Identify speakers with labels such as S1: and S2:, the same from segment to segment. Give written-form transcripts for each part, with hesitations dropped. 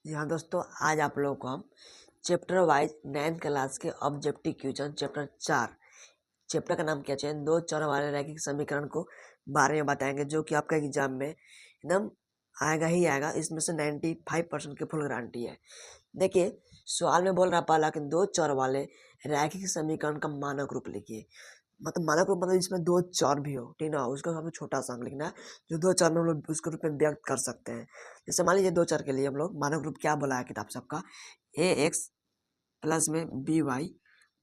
S1: जी हाँ दोस्तों, आज आप लोगों को हम चैप्टर वाइज 9th क्लास के ऑब्जेक्टिव क्वेश्चन चैप्टर 4 चैप्टर का नाम क्या चाहिए, दो चर वाले रैखिक समीकरण को बारे में बताएंगे, जो कि आपका एग्जाम में एकदम आएगा ही आएगा। इसमें से 95% की फुल गारंटी है। देखिए, सवाल में बोल रहा पहला कि दो चर वाले रैखिक समीकरण का मानक रूप लिखिए। मतलब मानक रूप मतलब इसमें दो चर भी हो, ठीक ना, उसका सबसे छोटा सा अंक लिखना है जो दो चर में हम लोग उसके रूप में व्यक्त कर सकते हैं। जैसे मान लीजिए दो चर के लिए हम लोग मानक रूप क्या बोला है किताब सबका, ए एक्स प्लस में बी वाई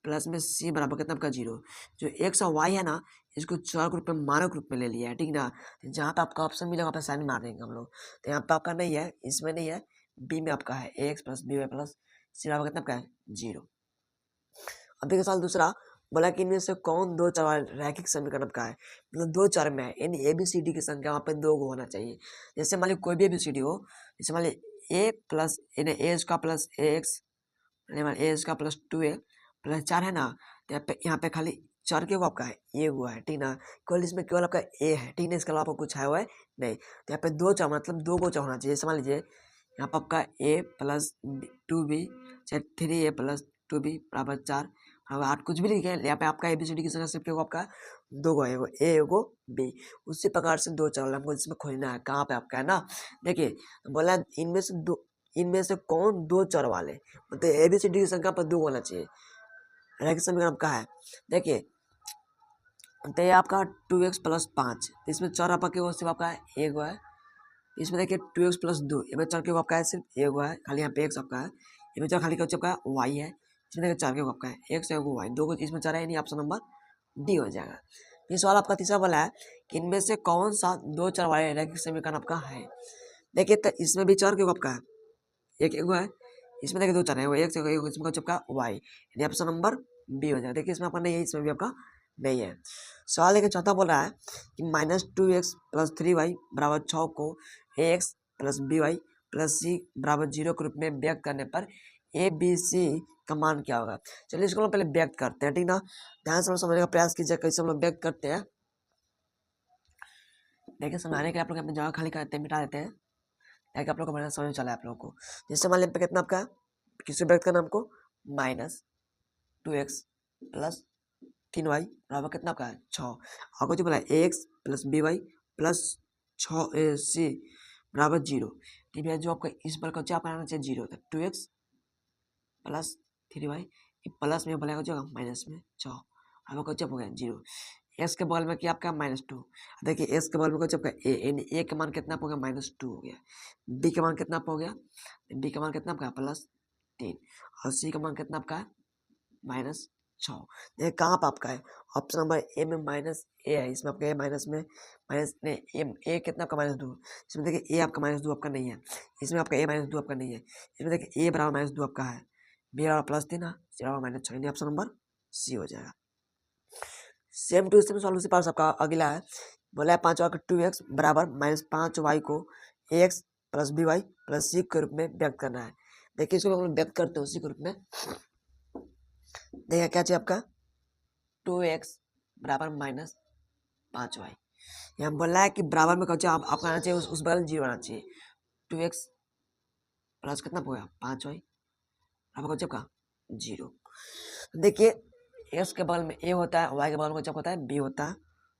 S1: प्लस में सी बराबर कितना आपका 0। जो एक्स और वाई है ना, इसको चर के रूप में मानक रूप में ले लिया है, ठीक ना। जहाँ पे आपका ऑप्शन मिलेगा वहाँ पे साइन मार देंगे हम लोग। तो यहाँ पे आपका नहीं है, इसमें नहीं है, बी में आपका है a x plus b y plus c बराबर कितना आपका है 0। अब देखिए सवाल दूसरा, बोला कि इनमें से कौन दो चर वाला रैखिक समीकरण का है। मतलब दो चर में है, यानी ए बी सी डी की संख्या वहाँ पे दो को होना चाहिए। जैसे मान ली कोई भी ABCD हो, जैसे मान ली ए प्लस ए इसका प्लस ए एक्स, ए इसका प्लस 2a प्लस 4 है ना। तो यहाँ पे खाली चर के वो आपका है ए हुआ है, ठीक ना। केवल इसमें केवल आपका ए है, ठीक ना, इसके अलावा आपको कुछ है हुआ है नहीं। तो यहाँ पे दो चर मतलब दो को चर होना चाहिए। जैसे मान लीजिए यहाँ पर आपका ए प्लस 2b चाहे 3a प्लस 2b बराबर 4 बराबर 8 कुछ भी लिखे। यहाँ पे आपका ABCD की संख्या सिर्फ आपका दो गो है, एगो ए एगो बी। उसी प्रकार से दो चर हमको इसमें खोजना है, कहाँ पे आपका है ना। देखिए बोला इनमें से कौन दो चर वाले, मतलब ABCD की संख्या पर दो होना चाहिए। रैखिक समीकरण आपका है, देखिए तो ये आपका 2x प्लस 5, इसमें चर आपका क्या सिर्फ आपका है एक है। इसमें देखिए 2x प्लस 2, इसमें चर के आपका है सिर्फ एक है, खाली यहाँ पे एक्स आपका है। इसमें चर खाली क्या आपका वाई है, इसमें देखिए चर के आपका है एक्स है वाई, दो को इसमें चर है, नहीं ऑप्शन नंबर डी हो जाएगा। ये सवाल आपका तीसरा वाला है कि इनमें से कौन सा दो चर वाले रैखिक समीकरण आपका है। देखिए तो इसमें भी चर के आपका है एक एक है, इसमें देखिए दो चर है, वो एक से इसमें आपका वाई, यानी ऑप्शन नंबर बी हो जाएगा। देखिए इसमें आपका नहीं है, इसमें भी आपका नहीं है। सवाल देखिए चौथा बोल रहा है कि -2x प्लस 3y बराबर 6 को ax plus b y plus c बराबर 0 के रूप में व्यक्त करने पर ए बी सी का मान क्या होगा। चलिए इसको हम पहले व्यक्त करते हैं, ठीक ना। ध्यान से समझने का प्रयास कीजिए कैसे हम लोग व्यक्त करते हैं। देखिए समझाने के लिए आप लोग अपनी जगह खाली करते हैं, मिटा देते हैं ताकि आप लोग को बढ़िया समझ में चला है आप लोग को। जैसे मान लीजिए कितना आपका किसी व्यक्त करना हमको -2x प्लस 3y बराबर कितना आपका है 6। आपको जो बोला है ax plus b y plus 6c बराबर 0। ठीक है, जो आपका इस पर का क्या आना चाहिए 0 था, 2x प्लस 3y प्लस में बोलेगा जो माइनस में 6, आपका जब हो गया 0। एस के बगल में क्या आपका -2, देखिए एस के बगल में कुछ आपका ए, यानी ए का मान कितना हो गया -2 हो गया। बी का मान कितना हो गया, बी का मान कितना आपका +3 और सी का मान कितना आपका -6। ये कहाँ पर आपका है, ऑप्शन नंबर ए में -a है, इसमें आपका ए माइनस में माइनस नहीं ए कितना आपका -2, इसमें देखिए ए आपका -2 आपका नहीं है, इसमें आपका ए -2 आपका नहीं है, इसमें देखिए ए बराबर -2 आपका है, बी बराबर +3 है, सी बराबर -6, यानी ऑप्शन नंबर सी हो जाएगा। सेम टू सेम सॉल्यूशन पास आपका अगला है, बोला है 5 का 2x बराबर -5y को ax plus b y plus c के रूप में व्यक्त करना है। देखिए इसको हम लोग व्यक्त करते हैं उसी के रूप में। देखिए क्या चाहिए आपका 2x बराबर -5y, यहाँ बोला है कि बराबर में कौन आप आपका आना चाहिए उस बगल 0 आना चाहिए। 2x प्लस कितना हो गया 5y आपका कौन आपका 0। देखिए एक्स के बगल में ए होता है, वाई के बगल में जब होता है बी होता है,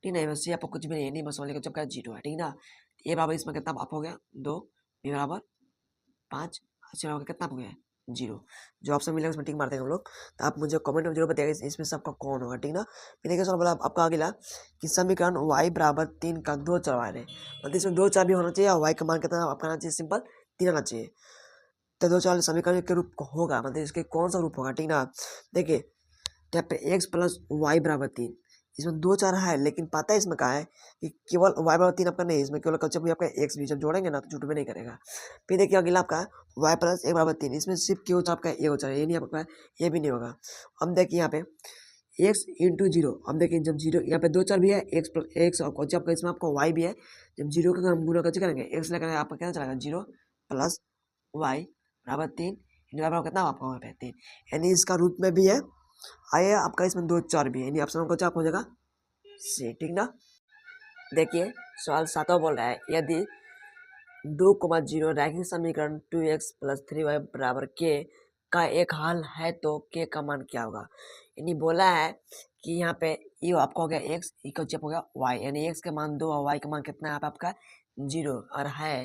S1: ठीक है। सी आपको कुछ भी नहीं बस वाले का जब का 0 है, ठीक ना। ए बराबर इसमें कितना आप हो गया 2, बी बराबर 5, सी बराबर कितना हो गया 0। जो ऑप्शन मिलेगा उसमें टिक मारते हैं हम लोग। तो आप मुझे कमेंट में जरूर बताइएगा इसमें सबका कौन होगा, ठीक ना। फिर देखिए सर बोला आपका अगला कि समीकरण y बराबर 3 का दो चर वाले, मतलब इसमें दो चर भी होना चाहिए और y का मान कितना आपका आना चाहिए सिंपल 3 आना चाहिए। तो दो चर समीकरण के रूप होगा, मतलब इसके कौन सा रूप होगा, ठीक ना। देखिए यहाँ पे x प्लस वाई बराबर 3, इसमें दो चर है लेकिन पता है इसमें क्या है कि केवल y बराबर 3 आपका नहीं, इसमें केवल जब भी आपका x भी जब जोड़ेंगे ना तो झूठ में नहीं करेगा। फिर देखिए अगला आपका y प्लस एक बराबर 3, इसमें सिर्फ केवल आपका ए हो ये नहीं आपका ये भी नहीं होगा। अब देखिए यहाँ पे x इंटू 0, अब देखिए जब 0 यहाँ पे दो चर भी है x प्लस एक्स और जब इसमें आपको y भी है, जब 0 का हम गुना कैसे करेंगे x लेकर आपका क्या चलेगा 0 प्लस वाई बराबर 3 बराबर कितना आपका वहाँ पे 3, यानी इसका रूप में भी है आइए आपका इसमें दो चर भी है, यानी ऑप्शन नंबर हो जाएगा सी, ठीक ना। देखिए सवाल 7वां बोल रहा है यदि 2,0 रैखिक समीकरण 2x प्लस 3y बराबर k का एक हल है तो k का मान क्या होगा। यानी बोला है कि यहाँ पे ये आपका हो गया x, इक्वल चेप हो गया y, यानी x का मान 2 और y का मान कितना है यहाँ पे आपका 0, और है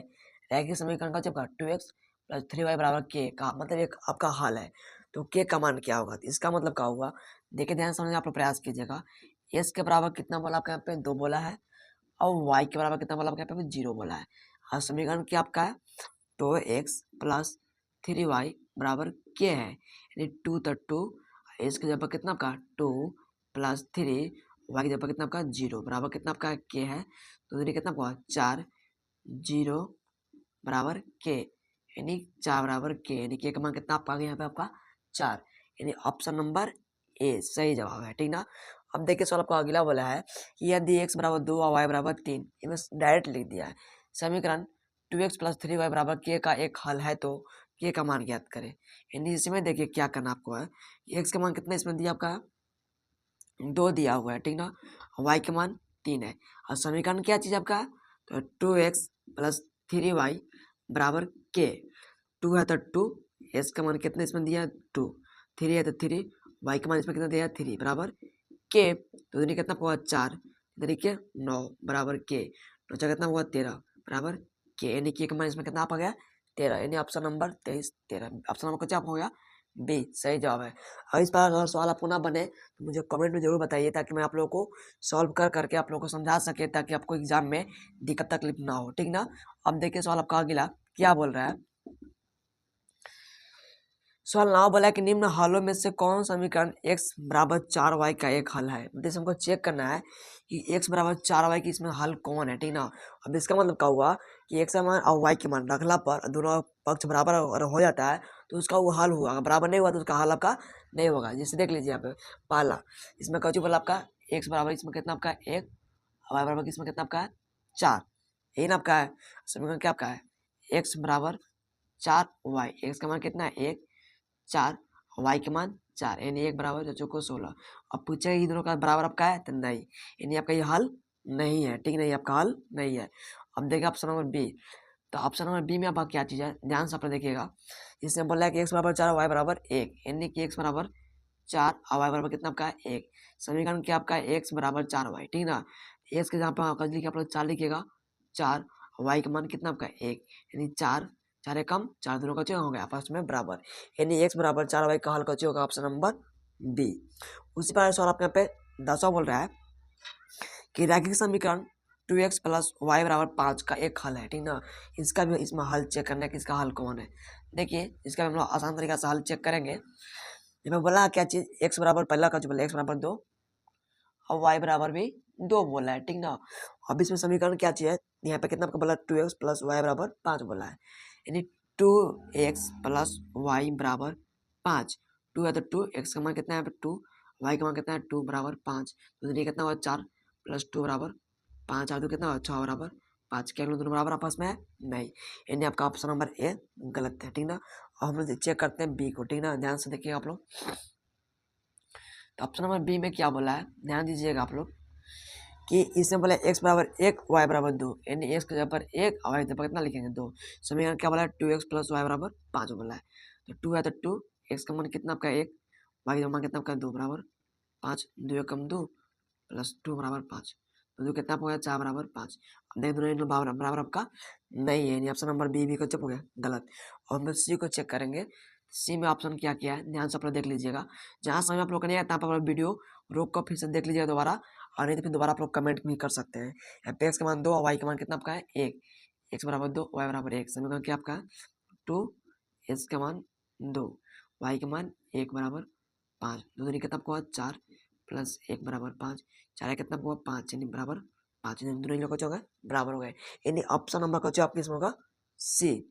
S1: रैखिक समीकरण का चेप का 2x प्लस 3y बराबर k का मतलब एक आपका हल है, तो k का मान क्या होगा। तो इसका मतलब क्या होगा, देखिए ध्यान समझने आप लोग प्रयास कीजिएगा। x के बराबर कितना बोला आपका यहाँ पे 2 बोला है, और y के बराबर कितना बोला आपका यहाँ पे 0 बोला है। और समीकरण क्या आपका है 2x प्लस 3y बराबर k है, यानी 2 तो 2, x की जगह कितना आपका 2 प्लस 3, y की जगह कितना आपका 0 बराबर कितना आपका k है, तो यानी कितना आपका 4, 0 बराबर k, यानी 4 बराबर k, यानी k का मान कितना आपका आ गया यहाँ पे आपका 4, यानी ऑप्शन नंबर ए सही जवाब है। ठीक ना। अब देखिए सवाल आपको अगला बोला है कि यदि x बराबर 2 और y बराबर 3, इसमें डायरेक्ट लिख दिया है समीकरण 2x प्लस 3y बराबर k का एक हल है तो k का मान ज्ञात करें। यानी इसमें देखिए क्या करना आपको है, x का मान कितना इसमें दिया आपका 2 दिया हुआ है, ठीक ना, y का मान 3 है, और समीकरण क्या चीज़ आपका, तो 2x प्लस 3y बराबर k, 2 है तो 2, x का मान कितना इसमें दिया 2, 3 है तो 3, y का मान इसमें कितना दिया 3 बराबर k, तो यानी कितना हुआ 4, तरीके 9 बराबर k, तो कितना हुआ 13 बराबर k, यानी k का मान इसमें कितना आ गया 13, यानी ऑप्शन नंबर 23 13, ऑप्शन नंबर क्या हो गया बी सही जवाब है। और इस बार अगर सवाल आपको ना बने तो मुझे कमेंट में जरूर बताइए, ताकि मैं आप लोगों को सॉल्व कर करके आप लोगों को समझा सके, ताकि आपको एग्जाम में दिक्कत तकलीफ ना हो। ठीक ना। अब देखिए सवाल आपका अगला क्या बोल रहा है, सवाल नाव बोला है कि निम्न हलों में से कौन समीकरण x बराबर 4y का एक हल है। मतलब हमको चेक करना है कि x बराबर 4y की इसमें हल कौन है। ठीक ना। अब इसका मतलब क्या हुआ कि x का मान और y के मान रखला पर दोनों पक्ष बराबर अगर हो जाता है तो उसका वो हल हुआ, अगर बराबर नहीं हुआ तो उसका हल आपका नहीं होगा। जैसे देख लीजिए यहाँ पे पहला इसमें कौन बोला आपका x बराबर इसमें कितना आपका 1, y बराबर इसमें कितना आपका 4, यही ना आपका है समीकरण क्या आपका है x बराबर 4y, x का मान कितना है 1 4, y के मान 4, यानी 1 बराबर जो चौको 16। अब पूछे ये दोनों का बराबर आपका है तो नहीं, यानी आपका ये हल नहीं है। ठीक नहीं, आपका हल नहीं है। अब देखिए ऑप्शन नंबर बी, तो ऑप्शन नंबर बी में आपका क्या चीज़ है ध्यान से अपने देखिएगा। इसने बोला है कि x बराबर 4 y बराबर 1, यानी कि x बराबर 4 और y बराबर कितना आपका है 1, समीकरण क्या आपका है x बराबर 4y। ठीक ना। x के जहाँ पर लिखिए आप लोग 4 लिखिएगा 4, y का मान कितना आपका 1, यानी 4 4 एक कम 4 दोनों का हो गया आपस में बराबर, यानी x बराबर 4y का हल का होगा ऑप्शन नंबर बी। उसी पर सवाल आपके यहाँ पे 10वां बोल रहा है कि रैखिक समीकरण 2x प्लस वाई बराबर 5 का एक हल है। ठीक ना। इसका भी इसमें हल चेक करना है कि इसका हल कौन है। देखिए इसका भी हम लोग आसान तरीका से हल चेक करेंगे। इसमें बोला क्या चीज़ x बराबर पहला का जो बोला x बराबर 2 और y बराबर भी 2 बोला है। ठीक ना। अब इसमें समीकरण क्या चाहिए, यहाँ पे कितना आपको बोला 2x प्लस वाई बराबर 5 बोला है, यानी 2x प्लस वाई बराबर 5, 2 है तो 2, x का मान कितना है 2, y का मान कितना है 2 बराबर 5, तो ये कितना हुआ 4 प्लस 2 बराबर 5, 4 कितना हुआ 6 बराबर 5, क्या दोनों बराबर आपस में है नहीं, यानी आपका ऑप्शन नंबर ए गलत है। ठीक ना। और हम लोग चेक करते हैं बी को। ठीक ना, ध्यान से देखिए आप लोग। तो ऑप्शन नंबर बी में क्या बोला है ध्यान दीजिएगा आप लोग कि इसमें बोला x बराबर 1 y बराबर 2, यानी x के जगह पर 1 और y पर कितना लिखेंगे 2, समीकरण क्या बोला है 2x प्लस वाई बराबर 5 बोला है, तो 2 है तो 2, x का मान कितना आपका 1, y का मान कितना आपका 2 बराबर 5, 2 कम 2 प्लस 2 बराबर 5, तो 2 कितना हो गया 4 बराबर 5। अब देख दोनों बराबर बराबर आपका नहीं है, यानी ऑप्शन नंबर बी को चुप हो गया गलत। और हम सी को चेक करेंगे, सी में ऑप्शन क्या किया है ध्यान से आप लोग देख लीजिएगा। जहाँ समय आप लोग नहीं आता पर वीडियो रोक कर फिर से देख लीजिएगा दोबारा, और नहीं तो फिर दोबारा आप लोग कमेंट भी कर सकते हैं। यहाँ पे एक्स का मान 2 और वाई का मान कितना आपका है 1, एक्स बराबर 2 वाई बराबर 1, समीकरण क्या आपका है 2, एक्स का मान 2 वाई का मान 1 बराबर 5, दो दूनी कितना आपको 4 प्लस 1 बराबर 5, 4 कितना आपको 5 यानी बराबर 5, दोनों लोग हो गए बराबर हो गए, यानी ऑप्शन नंबर का आपका इसमें होगा सी।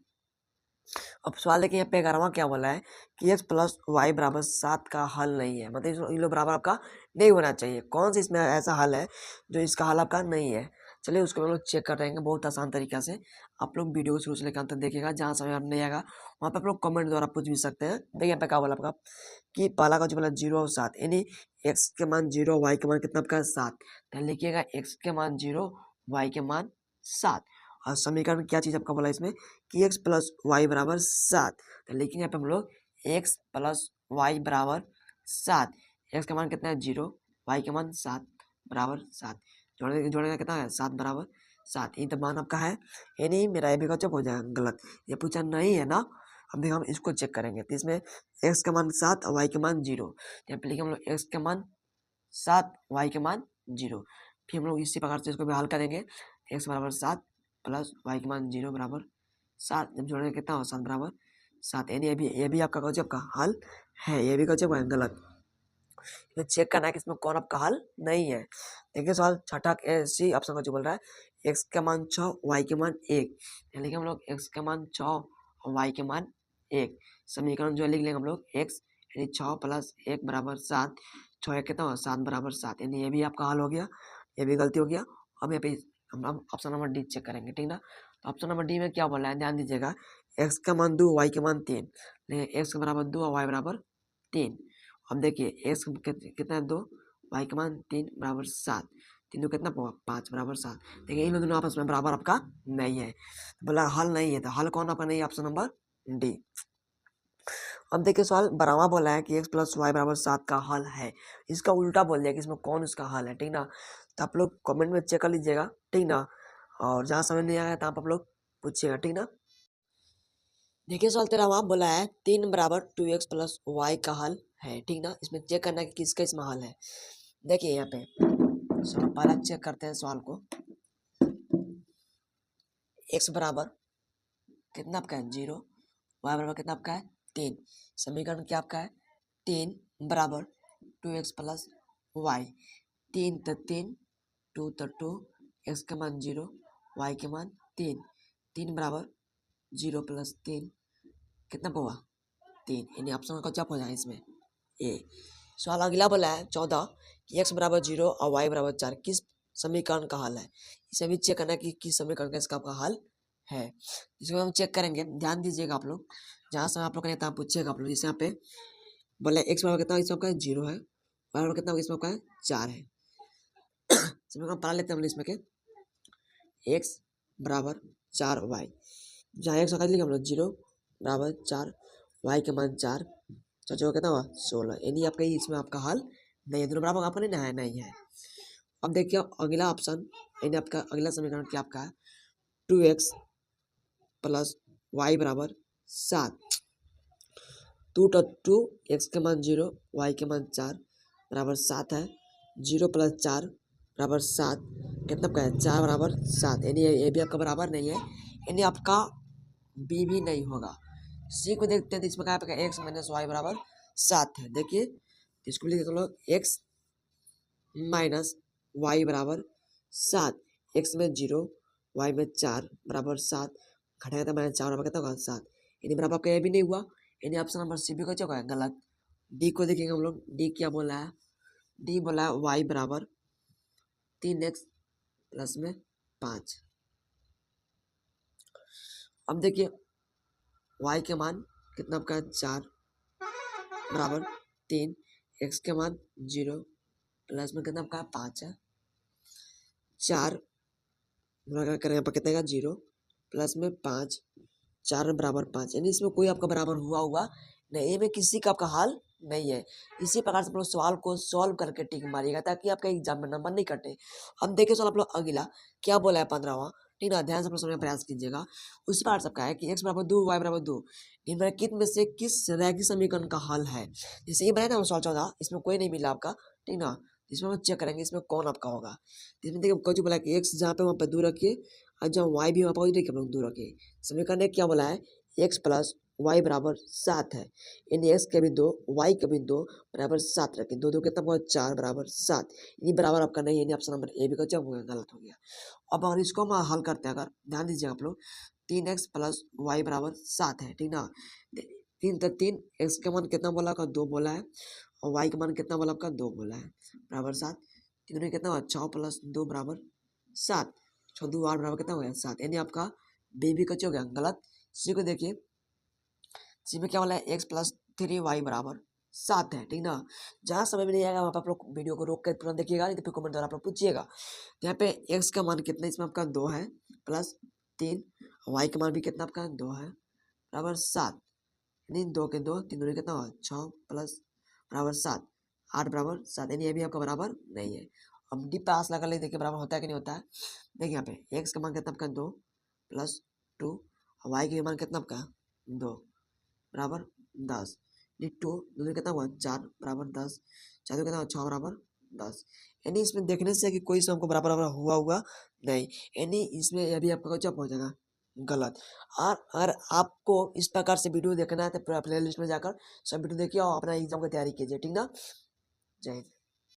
S1: अब सवाल देखिए यहाँ पे 11वां क्या बोला है कि x प्लस वाई बराबर 7 का हल नहीं है, मतलब इन लोग बराबर आपका नहीं होना चाहिए। कौन सा इसमें ऐसा हल है जो इसका हल आपका नहीं है, चलिए उसको हम लोग चेक कर रहेंगे बहुत आसान तरीका से। आप लोग वीडियो शुरू से लेकर अंत तक देखिएगा, जहाँ समय आप नहीं आएगा वहाँ पर आप लोग कमेंट द्वारा पूछ भी सकते हैं। देखिए यहाँ पे क्या बोला आपका कि पहला का जो बोला 0 और 7, यानी x के मान 0 वाई के मान कितना आपका 7, तो लिखिएगा x के मान 0 वाई के मान 7, और समीकरण क्या चीज़ आपका बोला इसमें कि x प्लस वाई बराबर 7। तो लिखेंगे यहाँ पे हम लोग x प्लस वाई बराबर 7। x का मान कितना है 0, y का मान 7 बराबर 7। जोड़ने का कितना है 7 बराबर 7। ये तो मान आपका है, ये नहीं मेरा ये भी का चेक हो जाएगा गलत, ये पूछा नहीं है ना। अब देखो हम इसको चेक करेंगे तो इसमें x का मान 7 और y का मान 0। यहाँ पे लिखे हम लोग x का मान 7 y के मान 0। फिर हम लोग इसी प्रकार से इसको भी हल करेंगे। x बराबर 7 प्लस y के मान 0 बराबर 7। जब जोड़ेंगे कितना हो 7 बराबर 7। यानी ये भी आपका गजब का हल है, ये भी गजब है गलत। तो चेक करना है कि इसमें कौन आपका हल नहीं है। देखिए सवाल छठा सी ऑप्शन का जो बोल रहा है x का मान 6 y के मान 1। यानी कि हम लोग x का मान 6 और y के मान 1 समीकरण जो लिख लेंगे हम लोग x यानी 6 प्लस 1 बराबर 7। 6 1 कितना 7 बराबर 7। यानी ये भी आपका हल हो गया, ये भी गलती हो गया। अब यहाँ पे हम ऑप्शन नंबर डी चेक करेंगे, ठीक ना। तो ऑप्शन नंबर डी में क्या बोला है ध्यान दीजिएगा, x का मान 2 y के मान 3। x का बराबर 2 और y बराबर 3। अब देखिए x कितना है 2, y का मान 3 बराबर 7। 3 कितना 5 बराबर 7। देखिए इन दोनों आपस में बराबर आपका नहीं है, बोला हल नहीं है। तो हल कौन आपका नहीं है, ऑप्शन नंबर डी। अब देखिए सवाल बराबर बोला है कि x प्लस वाई बराबर 7 का हल है, इसका उल्टा बोल दिया कि इसमें कौन इसका हल है, ठीक ना। तो आप लोग कमेंट में चेक कर लीजिएगा, ठीक ना। और जहाँ समझ नहीं आया तो आप लोग पूछिएगा, ठीक ना। देखिए सवाल तेरा वहाँ बोला है 3 बराबर 2x प्लस वाई का हल है, ठीक ना। इसमें चेक करना है कि किसका इसमें हल है। देखिए यहाँ पे चलो पहला चेक करते हैं सवाल को। x बराबर कितना आपका है 0, y बराबर कितना आपका है 3। समीकरण क्या आपका है 3 बराबर 2x प्लस वाई। 3 तो 3, 2 तो 2, x का मान 0, y के मान 3। 3 बराबर 0 प्लस 3 कितना हुआ 3। यानी ऑप्शन का जब हो जाए इसमें ए। सवाल अगला बोला है 14 कि x बराबर 0 और y बराबर 4 किस समीकरण का हल है। इसे भी चेक करना कि किस समीकरण का इसका आपका हल है। इसको हम चेक करेंगे, ध्यान दीजिएगा आप लोग। जहाँ से आप लोग करें तहाँ पूछिएगा आप लोग। जैसे यहाँ पे बोले x बराबर कितना इसमें आपका 0 है, y बराबर कितना इसमें आपका 4 है। समीकरण पढ़ा लेते हैं हम इसमें के x बराबर 4y। जहाँ x का लिखे हम लोग 0 बराबर 4, y के मान 4, चौचो कितना हुआ 16। यानी आपका इसमें आपका हल नहीं है, दोनों बराबर आपका नहीं है। अब देखिए अगला ऑप्शन यानी आपका अगला समीकरण क्या आपका है 2x प्लस वाई बराबर 7। 2 x के मान 0, y के मान 4 बराबर 7 है। 0 प्लस 4 बराबर 7 कितना आपका है 4 बराबर 7। यानी ये भी आपका बराबर नहीं है, यानी आपका बी भी नहीं होगा। सी को देखते हैं तो इसमें क्या आपका x माइनस वाई बराबर 7 है। देखिए इसको लिखे हम लोग x माइनस वाई बराबर 7। x में 0, y में 4 बराबर 7, घटाया था माइनस 4 बराबर कितना होगा 7। यानी बराबर आपका ये भी नहीं हुआ, यानी ऑप्शन नंबर सी भी का क्या होगा गलत। डी को देखेंगे हम लोग, डी क्या बोला है, डी बोला है y बराबर 3x प्लस में 5। अब देखिए y के मान कितना आपका 4 बराबर 3, x के मान 0 प्लस में कितना आपका 5 है। 4 करें यहाँ पर कितने का 0 प्लस में 5, 4 बराबर 5। यानी इसमें कोई आपका बराबर हुआ नहीं, में किसी का आपका हल नहीं है। इसी प्रकार से आप लोग सवाल को सॉल्व करके टिक मारिएगा ताकि आपका एग्जाम में नंबर नहीं कटे। अब देखिए सवाल आप लोग अगला क्या बोला है 15वां, ठीक ना। ध्यान से आप लोग समझने का प्रयास कीजिएगा। उसी प्रकार सबका है कि x बराबर 2 y बराबर 2 इनमें कित में से किस रैखिक समीकरण का हल है। जैसे ये बनाया था सवाल 14, इसमें कोई नहीं मिला आपका, ठीक ना। इसमें हम चेक करेंगे इसमें कौन आपका होगा। इसमें देखिए कुछ बोला कि x जहाँ पे वहाँ पे 2 रखिए और जहाँ y भी वहाँ पर देखिए हम लोग 2 रखिए। समीकरण क्या बोला है x प्लस y बराबर 7 है। यानी x के भी 2 y के भी 2 बराबर 7 रखें। 2 2 कितना बहुत 4 बराबर 7। ये बराबर आपका नहीं है, यानी ऑप्शन नंबर ए भी का जब गलत हो गया। अब अगर इसको हम हल करते हैं, अगर ध्यान दीजिए आप लोग 3x प्लस वाई बराबर 7 है, ठीक ना। 3 तो 3, x का मान कितना बोला आपका 2 बोला है और y का मान कितना बोला आपका 2 बोला है बराबर 7। 3 में कितना हुआ 6 प्लस 2 बराबर 7, 6 2 8 बराबर कितना हो गया 7। यानी आपका बी भी कच्चे हो गया गलत। सी को देखिए, सी में क्या बोला है x प्लस 3y बराबर 7 है, ठीक ना। जहाँ समझ में नहीं आएगा वहाँ पर आप लोग वीडियो को रोक कर तुरंत देखिएगा, नहीं तो फिर कमेंट द्वारा आप लोग पूछिएगा। यहाँ पे x का मान कितना इसमें आपका 2 है प्लस 3, वाई का मान भी कितना आपका 2 है बराबर 7, यानी 2 के 2 3 दूनी कितना हुआ 6 प्लस बराबर 7, 8 बराबर 7, यानी ये भी आपका बराबर नहीं है। अब डी पास लगा ले, देखिए बराबर होता है कि नहीं होता है। देखिए यहाँ पे एक्स का मान कितना आपका 2 प्लस 2, वाई का मान कितना आपका 2 बराबर 10, ये 2 दूनी कितना हुआ 4 बराबर 10, 4 कितना हुआ 6 बराबर 10, यानी इसमें देखने से कि कोई सम को बराबर बराबर हुआ नहीं, यानी इसमें यह भी आपका जब हो जाएगा गलत। और अगर आपको इस प्रकार से वीडियो देखना है तो प्ले लिस्ट में जाकर सब वीडियो देखिए और अपना एग्जाम की तैयारी कीजिए, ठीक ना। जय हिंद।